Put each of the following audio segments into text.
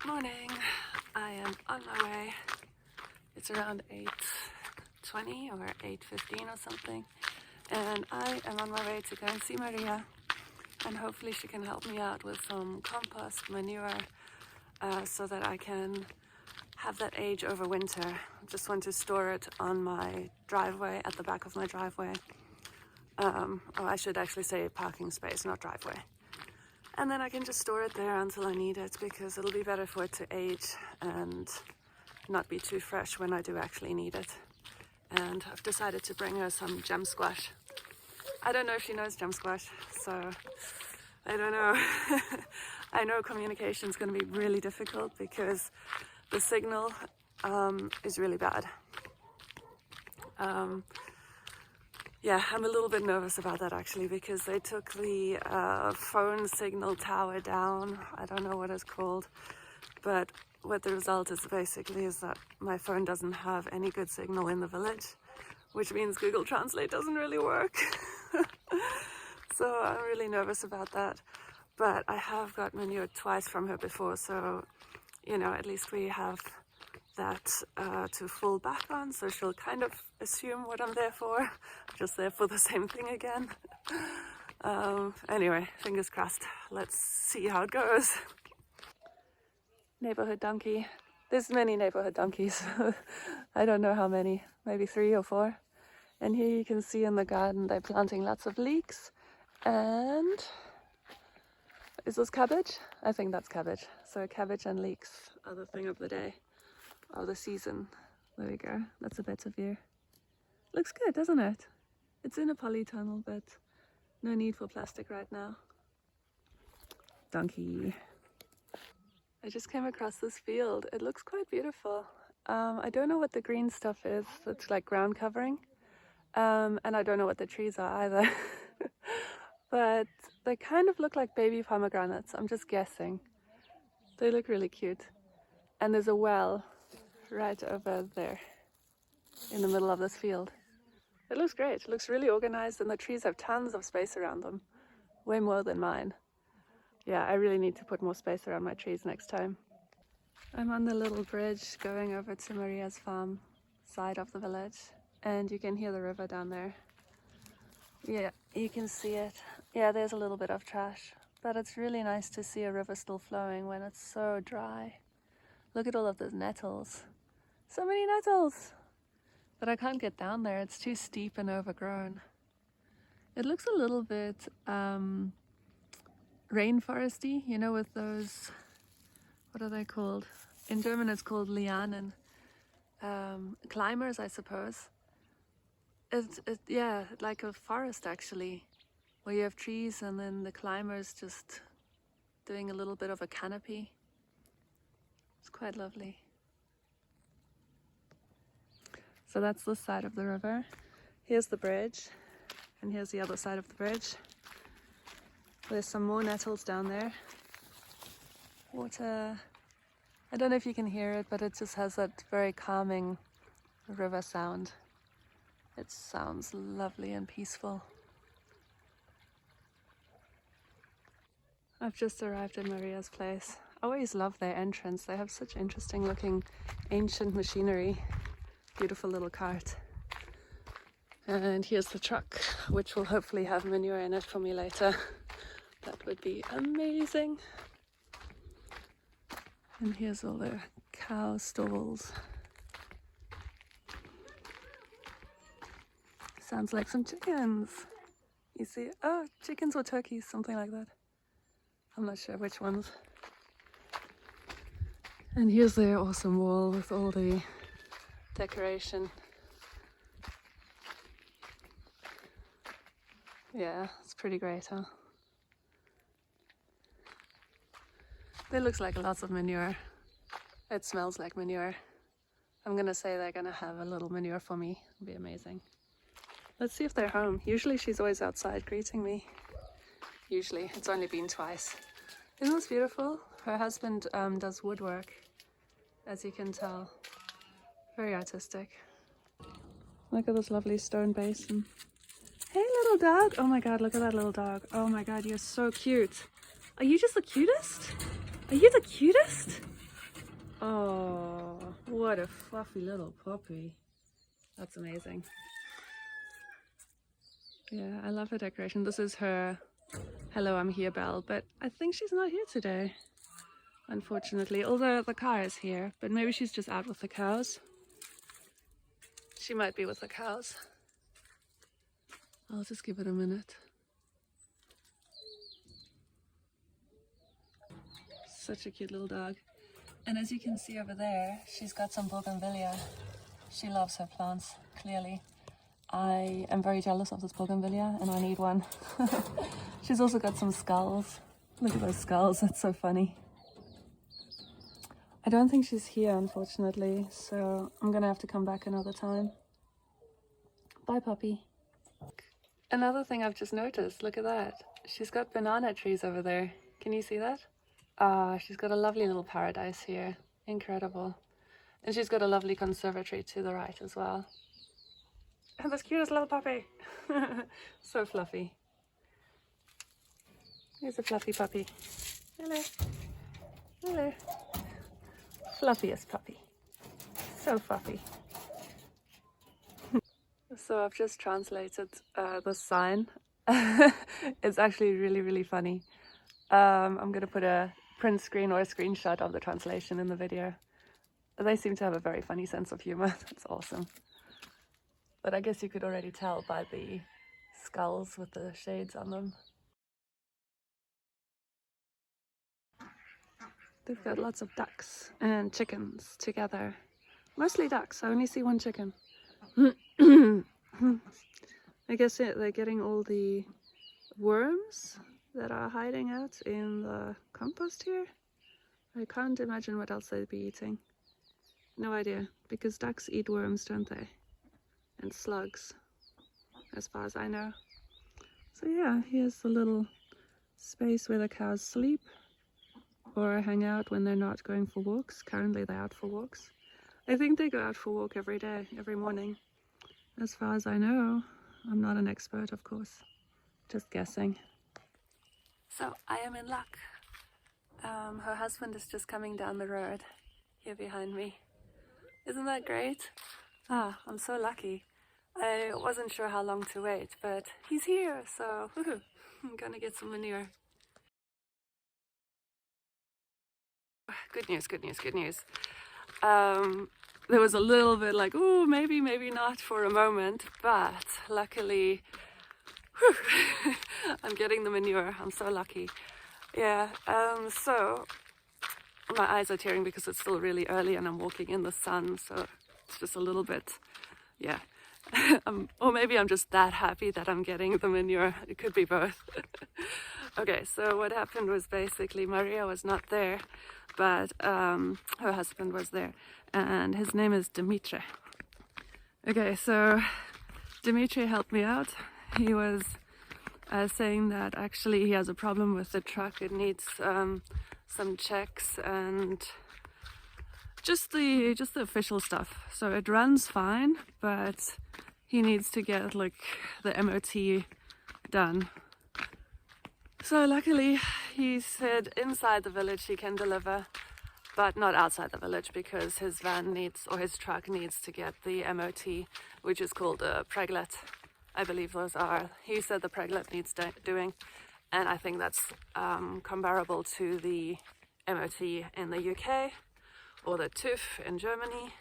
Morning, I am on my way. It's around 8:20 or 8:15 or something, and I am on my way to go and see Maria, and hopefully she can help me out with some compost manure so that I can have that age over winter. I just want to store it on my driveway, at the back of my driveway. Or I should actually say parking space, not driveway. And then I can just store it there until I need it, because it'll be better for it to age and not be too fresh when I do actually need it. And I've decided to bring her some gem squash. I don't know if she knows gem squash, so I don't know. I know communication is going to be really difficult because the signal is really bad. Yeah, I'm a little bit nervous about that actually, because they took the phone signal tower down. I don't know what it's called, but what the result is basically is that my phone doesn't have any good signal in the village, which means Google Translate doesn't really work. So I'm really nervous about that. But I have got manure twice from her before, so you know, at least we have that to fall back on, so she'll kind of assume what I'm there for. I'm just there for the same thing again. Anyway, fingers crossed. Let's see how it goes. Neighborhood donkey. There's many neighborhood donkeys. I don't know how many, maybe 3 or 4. And here you can see in the garden they're planting lots of leeks. And is this cabbage? I think that's cabbage. So cabbage and leeks are the thing of the day. Oh, the season. There we go. That's a better view. Looks good, doesn't it? It's in a polytunnel, but no need for plastic right now. Donkey. I just came across this field. It looks quite beautiful. I don't know what the green stuff is. It's like ground covering. And I don't know what the trees are either. But they kind of look like baby pomegranates. I'm just guessing. They look really cute. And there's a well right over there in the middle of this field. It looks great. It looks really organized, and the trees have tons of space around them. Way more than mine. Yeah, I really need to put more space around my trees next time. I'm on the little bridge going over to Maria's farm side of the village, and you can hear the river down there. Yeah, you can see it. Yeah, there's a little bit of trash, but it's really nice to see a river still flowing when it's so dry. Look at all of those nettles. So many nettles! But I can't get down there. It's too steep and overgrown. It looks a little bit rainforesty, you know, with those, what are they called? In German it's called Lianen. Climbers, I suppose. Yeah, like a forest actually, where you have trees and then the climbers just doing a little bit of a canopy. It's quite lovely. So that's this side of the river. Here's the bridge, and here's the other side of the bridge. There's some more nettles down there. Water. I don't know if you can hear it, but it just has that very calming river sound. It sounds lovely and peaceful. I've just arrived at Maria's place. I always love their entrance. They have such interesting looking ancient machinery. Beautiful little cart. And here's the truck, which will hopefully have manure in it for me later. That would be amazing. And here's all the cow stalls. Sounds like some chickens. You see, oh, chickens or turkeys, something like that. I'm not sure which ones. And here's their awesome wall with all the decoration. Yeah, it's pretty great, huh? It looks like lots of manure. It smells like manure. I'm gonna say they're gonna have a little manure for me. It'll be amazing. Let's see if they're home. Usually she's always outside greeting me. Usually. It's only been twice. Isn't this beautiful? Her husband does woodwork, as you can tell. Very artistic. Look at this lovely stone basin. Hey little dog! Oh my god, look at that little dog. Oh my god, you're so cute. Are you just the cutest? Are you the cutest? Oh, what a fluffy little puppy. That's amazing. Yeah, I love her decoration. This is her "Hello, I'm here" bell, but I think she's not here today, unfortunately. Although the car is here, but maybe she's just out with the cows. She might be with the cows. I'll just give it a minute. Such a cute little dog. And as you can see over there, she's got some bougainvillea. She loves her plants, clearly. I am very jealous of this bougainvillea and I need one. She's also got some skulls. Look at those skulls, that's so funny. I don't think she's here, unfortunately, so I'm gonna have to come back another time. Bye, puppy. Another thing I've just noticed, look at that. She's got banana trees over there. Can you see that? She's got a lovely little paradise here. Incredible. And she's got a lovely conservatory to the right as well. And this cutest little puppy. So fluffy. Here's a fluffy puppy. Hello. Hello. Fluffiest puppy. So fluffy. So I've just translated the sign. It's actually really, really funny. I'm going to put a print screen or a screenshot of the translation in the video. They seem to have a very funny sense of humor. That's awesome. But I guess you could already tell by the skulls with the shades on them. They've got lots of ducks and chickens together. Mostly ducks. I only see one chicken. I guess they're getting all the worms that are hiding out in the compost here. I can't imagine what else they'd be eating. No idea, because ducks eat worms, don't they? And slugs, as far as I know. So yeah, here's the little space where the cows sleep or hang out when they're not going for walks. Currently they're out for walks. I think they go out for a walk every day, every morning. As far as I know. I'm not an expert, of course. Just guessing. So I am in luck. Her husband is just coming down the road here behind me. Isn't that great? I'm so lucky. I wasn't sure how long to wait, but he's here, so woohoo, I'm gonna get some manure. Good news, good news, good news. There was a little bit like, oh, maybe, maybe not for a moment, but luckily, whew, I'm getting the manure. I'm so lucky. Yeah, so my eyes are tearing because it's still really early and I'm walking in the sun, so it's just a little bit, yeah. Or maybe I'm just that happy that I'm getting the manure. It could be both. Okay, so what happened was basically Maria was not there, but her husband was there, and his name is Dimitri. Okay, so Dimitri helped me out. He was saying that actually he has a problem with the truck. It needs some checks and just the official stuff. So it runs fine, but he needs to get like the MOT done. So luckily he said inside the village he can deliver, but not outside the village because his van needs, or his truck needs to get the MOT, which is called a preglet. I believe those are. He said the preglet needs doing, and I think that's comparable to the MOT in the UK or the TÜV in Germany.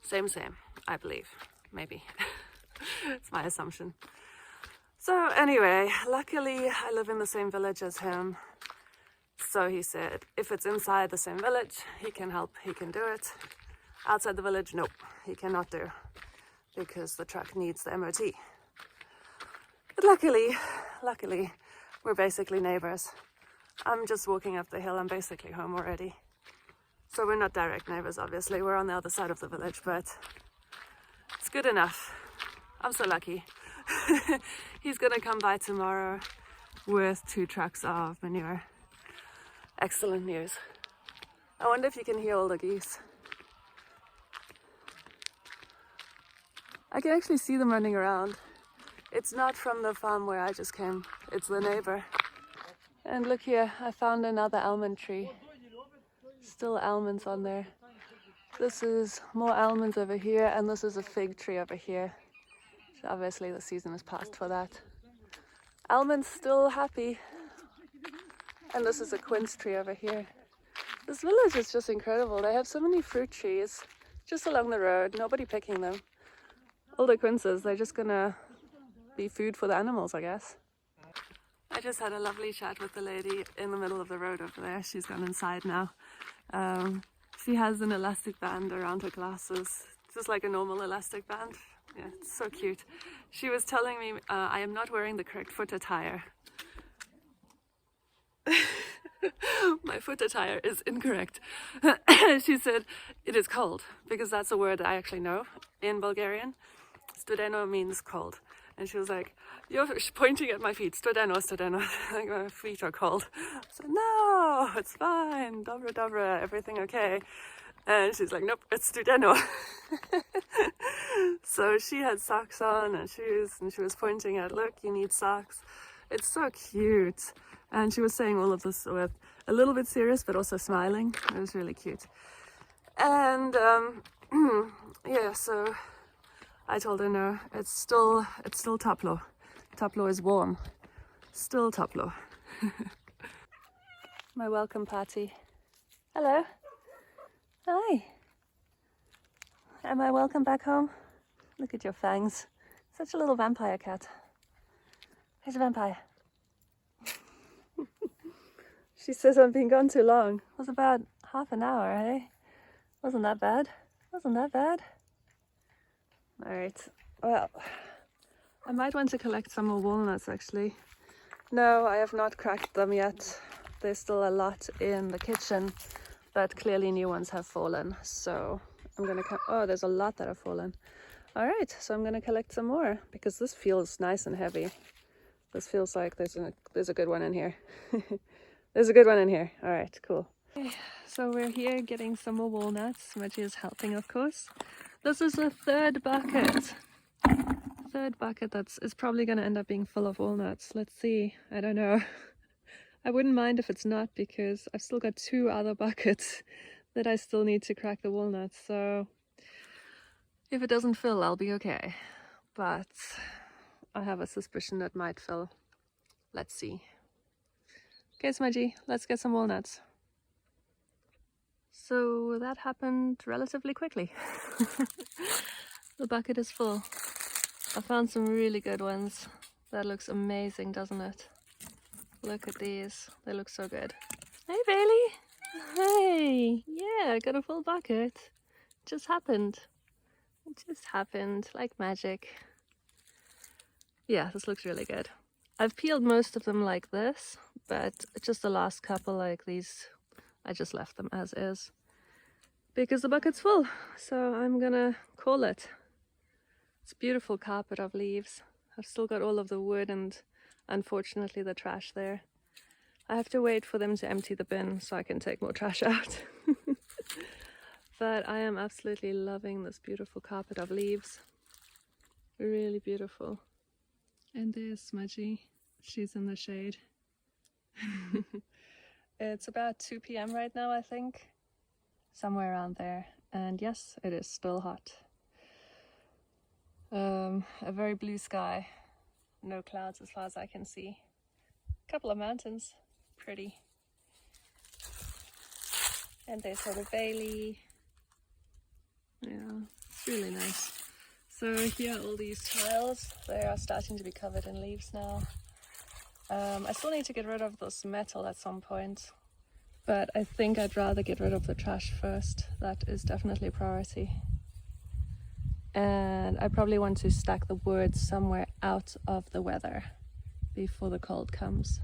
Same, I believe. Maybe. It's my assumption. So anyway, luckily I live in the same village as him. So he said, if it's inside the same village, he can help, he can do it. Outside the village, nope, he cannot do, because the truck needs the MOT. But luckily, we're basically neighbors. I'm just walking up the hill, I'm basically home already. So we're not direct neighbors, obviously, we're on the other side of the village, but it's good enough. I'm so lucky. He's gonna come by tomorrow with 2 trucks of manure. Excellent news. I wonder if you can hear all the geese. I can actually see them running around. It's not from the farm where I just came, it's the neighbor. And look here, I found another almond tree. Still almonds on there. This is more almonds over here, and this is a fig tree over here. So obviously the season has passed for that. Almonds still happy. And this is a quince tree over here. This village is just incredible. They have so many fruit trees just along the road, nobody picking them. All the quinces, they're just gonna be food for the animals, I guess. I just had a lovely chat with the lady in the middle of the road over there. She's gone inside now. She has an elastic band around her glasses, just like a normal elastic band. Yeah, it's so cute. She was telling me I am not wearing the correct foot attire. My foot attire is incorrect. She said it is cold, because that's a word I actually know in Bulgarian. Studeno means cold. And she was like, you're pointing at my feet. Studeno, studeno. Like, my feet are cold. I said, no, it's fine. Dobra, dobra, everything okay. And she's like, nope, it's studeno. So she had socks on and shoes, and she was pointing at, look, you need socks. It's so cute. And she was saying all of this with a little bit serious, but also smiling. It was really cute. And yeah, so I told her no, it's still Taplo. Taplo is warm. Still Taplo. My welcome party. Hello. Hi. Am I welcome back home? Look at your fangs. Such a little vampire cat. Here's a vampire. She says I've been gone too long. It was about half an hour, eh? Wasn't that bad? Wasn't that bad? Alright, well, I might want to collect some more walnuts actually. No, I have not cracked them yet. There's still a lot in the kitchen, but clearly new ones have fallen. So I'm gonna oh, there's a lot that have fallen. Alright, so I'm gonna collect some more because this feels nice and heavy. This feels like there's a good one in here. There's a good one in here. All right, cool. Okay, so we're here getting some more walnuts, which is helping, of course. This is a third bucket. Third bucket is probably going to end up being full of walnuts. Let's see. I don't know. I wouldn't mind if it's not, because I've still got 2 other buckets that I still need to crack the walnuts. So if it doesn't fill, I'll be okay. But I have a suspicion that might fill. Let's see. Okay, Smudgy, let's get some walnuts. So that happened relatively quickly. The bucket is full. I found some really good ones. That looks amazing, doesn't it? Look at these. They look so good. Hey, Bailey. Hey. Yeah, I got a full bucket. It just happened. It just happened, like magic. Yeah, this looks really good. I've peeled most of them like this, but just the last couple like these, I just left them as is because the bucket's full. So I'm gonna call it. It's a beautiful carpet of leaves. I've still got all of the wood and unfortunately the trash there. I have to wait for them to empty the bin so I can take more trash out. But I am absolutely loving this beautiful carpet of leaves. Really beautiful. And there's Smudgy. She's in the shade. It's about 2 p.m. right now, I think. Somewhere around there. And yes, it is still hot. A very blue sky. No clouds as far as I can see. A couple of mountains. Pretty. And there's sort of Bailey. Yeah, it's really nice. So here are all these tiles. They are starting to be covered in leaves now. I still need to get rid of this metal at some point, but I think I'd rather get rid of the trash first. That is definitely a priority. And I probably want to stack the wood somewhere out of the weather before the cold comes.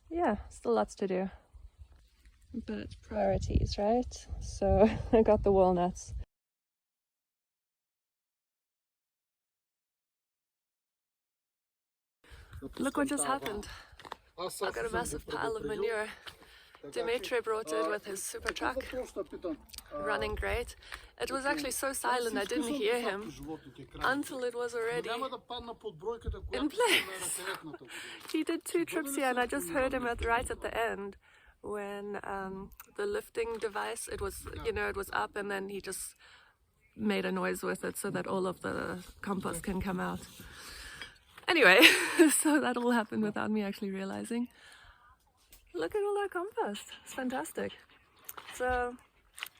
Yeah, still lots to do. But priorities, right? So I got the walnuts. Look what just happened. I got a massive pile of manure. Dimitri brought it with his super truck, running great. It was actually so silent I didn't hear him until it was already in place. He did 2 trips here and I just heard him right at the end. when the lifting device, it was, you know, it was up and then he just made a noise with it so that all of the compost can come out. Anyway, so that all happened without me actually realizing. Look at all that compost, it's fantastic. So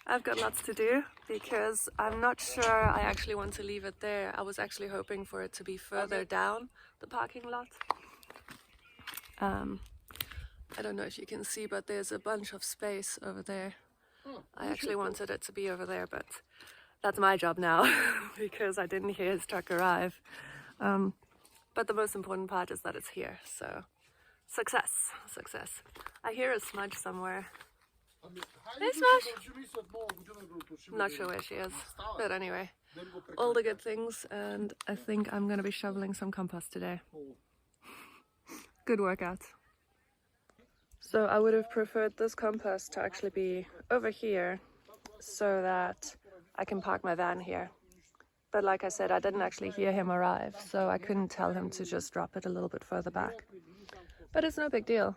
I've got lots to do because I'm not sure I actually want to leave it there. I was actually hoping for it to be further down the parking lot. I don't know if you can see, but there's a bunch of space over there. I actually wanted it to be over there, but that's my job now because I didn't hear his truck arrive. But the most important part is that it's here, so success, success. I hear a smudge somewhere. Hey Smudge! Not sure where she is, but anyway, all the good things, and I think I'm gonna be shoveling some compost today. Good workout. So I would have preferred this compost to actually be over here so that I can park my van here. But like I said, I didn't actually hear him arrive, so I couldn't tell him to just drop it a little bit further back. But it's no big deal,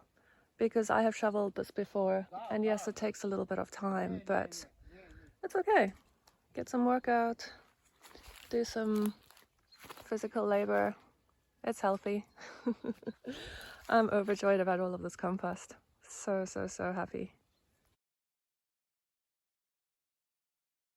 because I have shoveled this before, and yes, it takes a little bit of time, but it's okay. Get some workout, do some physical labor. It's healthy. I'm overjoyed about all of this compost. So happy.